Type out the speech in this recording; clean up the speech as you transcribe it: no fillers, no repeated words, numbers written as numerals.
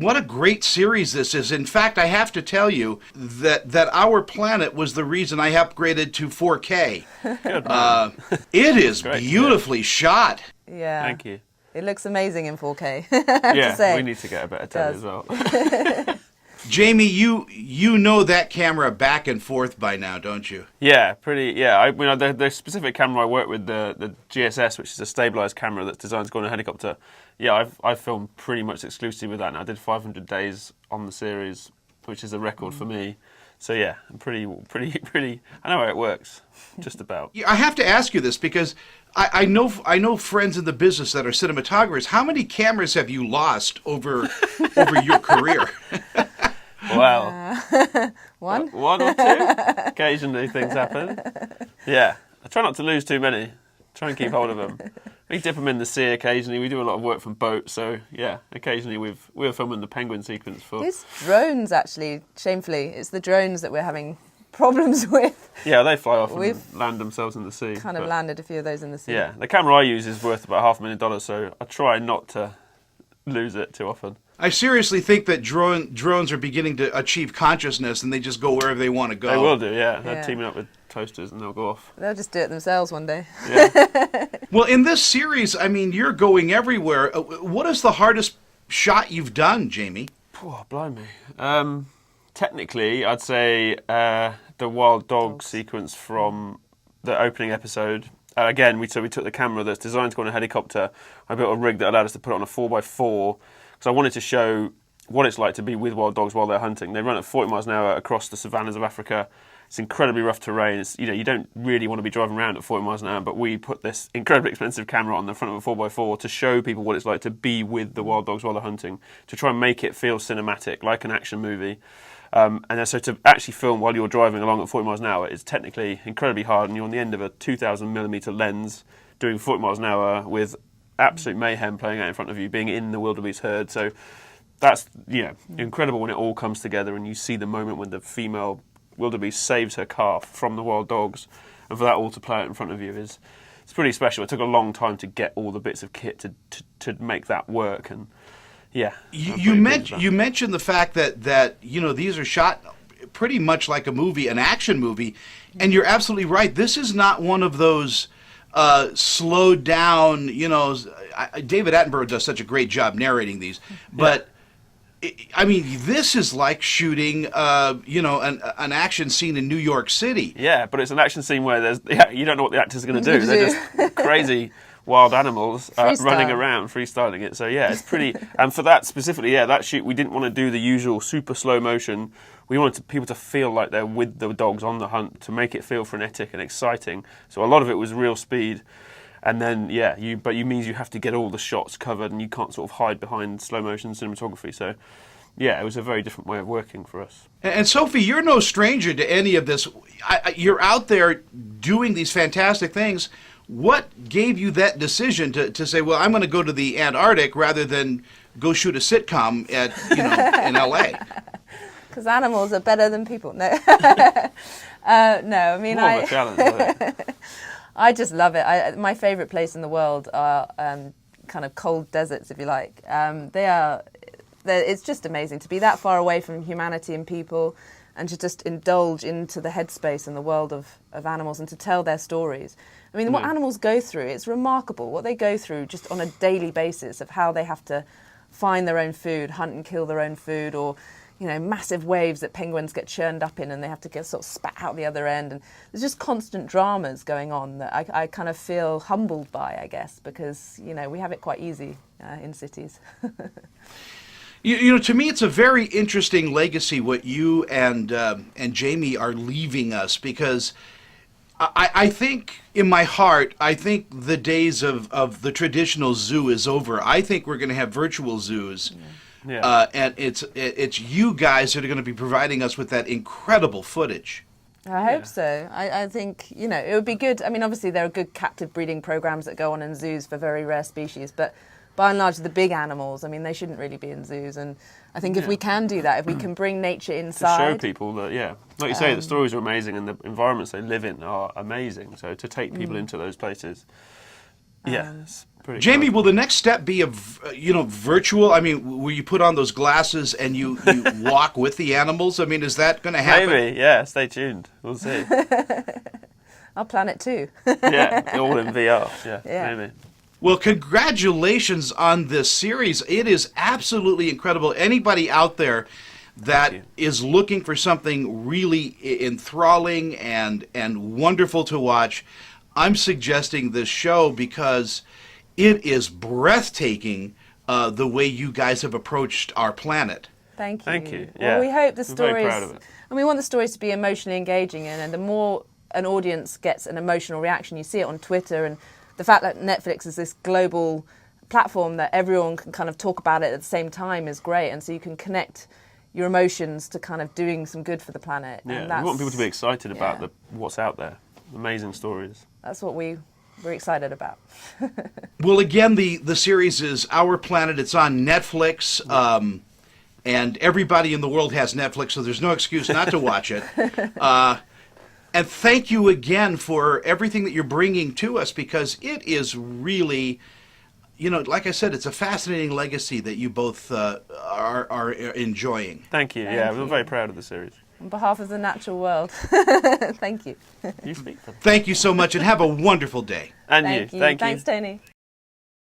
What a great series this is. In fact, I have to tell you that Our Planet was the reason I upgraded to 4K. Good. It is great, beautifully shot. Yeah. Thank you. It looks amazing in 4K. I have to say. We need to get a better telly as well. Jamie, you know that camera back and forth by now, don't you? Yeah, pretty. Yeah, the specific camera I work with, the GSS, which is a stabilized camera that's designed to go on a helicopter. Yeah, I've filmed pretty much exclusively with that. And I did 500 days on the series, which is a record for me. So yeah, I'm pretty. I know how it works, just about. I have to ask you this because I know friends in the business that are cinematographers. How many cameras have you lost over your career? Well, One? One or two. Occasionally things happen. Yeah, I try not to lose too many. Try and keep hold of them. We dip them in the sea occasionally. We do a lot of work from boats, so yeah. Occasionally we were filming the penguin sequence for. These drones, actually, shamefully, it's the drones that we're having problems with. Yeah, they fly off and land themselves in the sea. Kind of landed a few of those in the sea. Yeah, the camera I use is worth about $500,000, so I try not to lose it too often. I seriously think that drones are beginning to achieve consciousness and they just go wherever they want to go. They will do, yeah. They're teaming up with toasters and they'll go off. They'll just do it themselves one day. Yeah. Well, in this series, I mean, you're going everywhere. What is the hardest shot you've done, Jamie? Oh, blimey. Technically, I'd say the wild dog sequence from the opening episode. Again, we took the camera that's designed to go on a helicopter. I built a rig that allowed us to put it on a 4x4 because I wanted to show what it's like to be with wild dogs while they're hunting. They run at 40 miles an hour across the savannas of Africa. It's incredibly rough terrain. You don't really want to be driving around at 40 miles an hour, but we put this incredibly expensive camera on the front of a 4x4 to show people what it's like to be with the wild dogs while they're hunting, to try and make it feel cinematic, like an action movie. And so to actually film while you're driving along at 40 miles an hour is technically incredibly hard, and you're on the end of a 2,000mm lens doing 40 miles an hour with absolute mayhem playing out in front of you, being in the wildebeest herd. So that's incredible when it all comes together and you see the moment when the female wildebeest saves her calf from the wild dogs, and for that all to play out in front of you it's pretty special. It took a long time to get all the bits of kit to make that work, and yeah. You mentioned the fact that these are shot pretty much like a movie, an action movie, and you're absolutely right. This is not one of those slowed down. David Attenborough does such a great job narrating these, but. I mean, this is like shooting, an action scene in New York City. Yeah, but it's an action scene where you don't know what the actors are going to do. They're just crazy wild animals running around, freestyling it. So yeah, it's pretty. And for that specifically, that shoot, we didn't want to do the usual super slow motion. We wanted people to feel like they're with the dogs on the hunt, to make it feel frenetic and exciting. So a lot of it was real speed. And then, means you have to get all the shots covered and you can't sort of hide behind slow motion cinematography. So, yeah, it was a very different way of working for us. And Sophie, you're no stranger to any of this. You're out there doing these fantastic things. What gave you that decision to say, well, I'm going to go to the Antarctic rather than go shoot a sitcom in L.A.? Because animals are better than people. No. No, I mean, More of a challenge, I just love it. My favourite place in the world are kind of cold deserts, if you like. It's just amazing to be that far away from humanity and people, and to just indulge into the headspace and the world of animals and to tell their stories. I mean, what animals go through, it's remarkable what they go through just on a daily basis, of how they have to find their own food, hunt and kill their own food, or massive waves that penguins get churned up in and they have to get sort of spat out the other end. And there's just constant dramas going on that I kind of feel humbled by, I guess, because, we have it quite easy in cities. To me, it's a very interesting legacy what you and Jamie are leaving us, because I think in my heart, I think the days of the traditional zoo is over. I think we're going to have virtual zoos. Yeah. And it's you guys that are going to be providing us with that incredible footage. I hope so. I think, it would be good. I mean, obviously there are good captive breeding programs that go on in zoos for very rare species, but by and large the big animals, I mean, they shouldn't really be in zoos. And I think if we can do that, if we can bring nature inside. To show people that, like you say, the stories are amazing and the environments they live in are amazing. So to take people into those places, it's pretty Jamie, exciting. will the next step be virtual? I mean, will you put on those glasses and you walk with the animals? I mean, is that going to happen? Maybe, yeah. Stay tuned. We'll see. I'll plan it too. Yeah, all in VR. Yeah, Yeah. maybe. Well, congratulations on this series. It is absolutely incredible. Anybody out there that you. is looking for something really enthralling and wonderful to watch, I'm suggesting this show because it is breathtaking the way you guys have approached our planet. Thank you. Thank you. Well, Yeah. we hope the We're very stories, proud of it. and we want the stories to be emotionally engaging, and the more an audience gets an emotional reaction, you see it on Twitter, and the fact that Netflix is this global platform that everyone can kind of talk about it at the same time is great, and so you can connect your emotions to kind of doing some good for the planet. Yeah, and we want people to be excited about yeah. what's out there. Amazing stories. That's what we're excited about. Well, again, the series is Our Planet. It's on Netflix, and everybody in the world has Netflix, so there's no excuse not to watch it. And thank you again for everything that you're bringing to us, because it is really, like I said, it's a fascinating legacy that you both are enjoying. Thank you. Thank We're you. very proud of the series. On behalf of the natural world, thank you. You speak for them. Thank you so much, and have a wonderful day. And Thank you. Thank you. Thanks, Tony.